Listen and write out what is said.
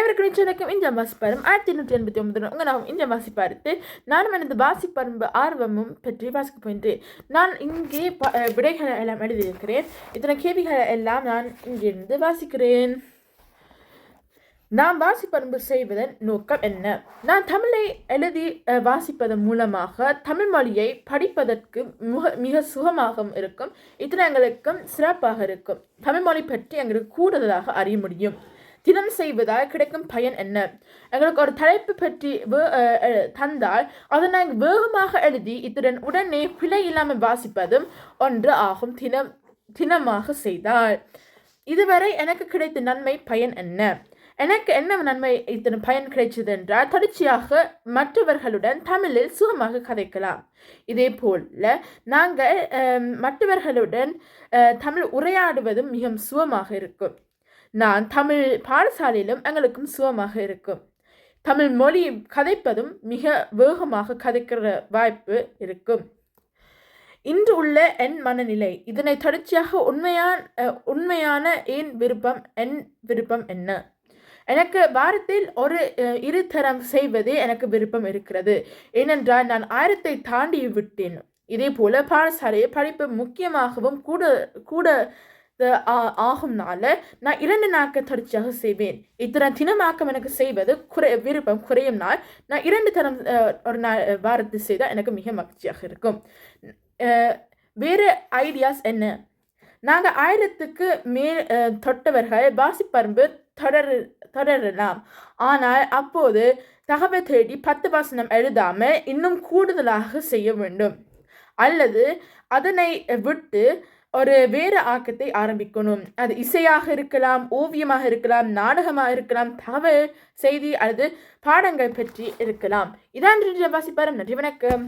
அனைவருக்கும் நிச்சயம் இந்த வாசிப்பாரும் 1889 உங்கள் நான் இந்த வாசிப்பாருத்து நானும் எனது வாசிப்பரும்பு ஆர்வமும் பற்றி வாசிக்க போகின்றேன். நான் இங்கே விடைகளை எல்லாம் எழுதியிருக்கிறேன். இத்தனை கேள்விகளை எல்லாம் நான் இங்கிருந்து வாசிக்கிறேன். நான் வாசிப்பரும்பு செய்வதன் நோக்கம் என்ன? நான் தமிழை எழுதி வாசிப்பதன் மூலமாக தமிழ் மொழியை படிப்பதற்கு மிக சுகமாக இருக்கும். இத்தனை எங்களுக்கும் சிறப்பாக இருக்கும். தமிழ் மொழி பற்றி எங்களுக்கு கூடுதலாக அறிய முடியும். தினம் செய்வதால் கிடைக்கும் பயன் என்ன? எங்களுக்கு ஒரு தலைப்பு பற்றி தந்தால் அதை நாங்கள் வேகமாக எழுதி இத்துடன் உடனே பிழை இல்லாமல் வாசிப்பதும் ஒன்று ஆகும். தினமாக செய்தால் இதுவரை எனக்கு கிடைத்த நன்மை பயன் என்ன? எனக்கு என்ன நன்மை இத்தனை பயன் கிடைச்சது என்றால் தொடர்ச்சியாக மற்றவர்களுடன் தமிழில் சுகமாக கதைக்கலாம். இதே போல நாங்கள் மற்றவர்களுடன் தமிழ் உரையாடுவதும் மிகவும் சுகமாக இருக்கும். நான் தமிழ் பாடசாலையிலும் எங்களுக்கும் சுகமாக இருக்கும். தமிழ் மொழி கதைப்பதும் மிக வேகமாக கதைக்கிற வாய்ப்பு இருக்கும். இன்று உள்ள என் மனநிலை இதனை தொடர்ச்சியாக உண்மையான என் விருப்பம் என்ன? எனக்கு வாரத்தில் ஒரு 2 தரம் செய்வதே எனக்கு விருப்பம் இருக்கிறது. ஏனென்றால் நான் 1000 தாண்டி விட்டேன். இதே போல பாடசாலையை படிப்பு முக்கியமாகவும் கூட ஆகும்னால நான் 2 நாட்கள் தொடர்ச்சியாக செய்வேன். இத்தனை தினமாக்கம் எனக்கு செய்வது விருப்பம் குறையும் நாள் நான் 2 தரம் ஒரு நாள் வாரத்தில் செய்தால் எனக்கு மிக மகிழ்ச்சியாக இருக்கும். வேறு ஐடியாஸ் என்ன? நாங்கள் 1000க்கு மேல் தொட்டவர்கள் வாசிப்பரும்பு தொடரலாம். ஆனால் அப்போது தகவல் தேடி 10 வசனம் எழுதாமல் இன்னும் கூடுதலாக செய்ய வேண்டும். அல்லது அதனை விட்டு ஒரு வேறு ஆக்கத்தை ஆரம்பிக்கணும். அது இசையாக இருக்கலாம், ஓவியமாக இருக்கலாம், நாடகமாக இருக்கலாம், தகவல் செய்தி அல்லது பாடங்கள் பற்றி இருக்கலாம். இதான் வாசிப்பாரம். நன்றி, வணக்கம்.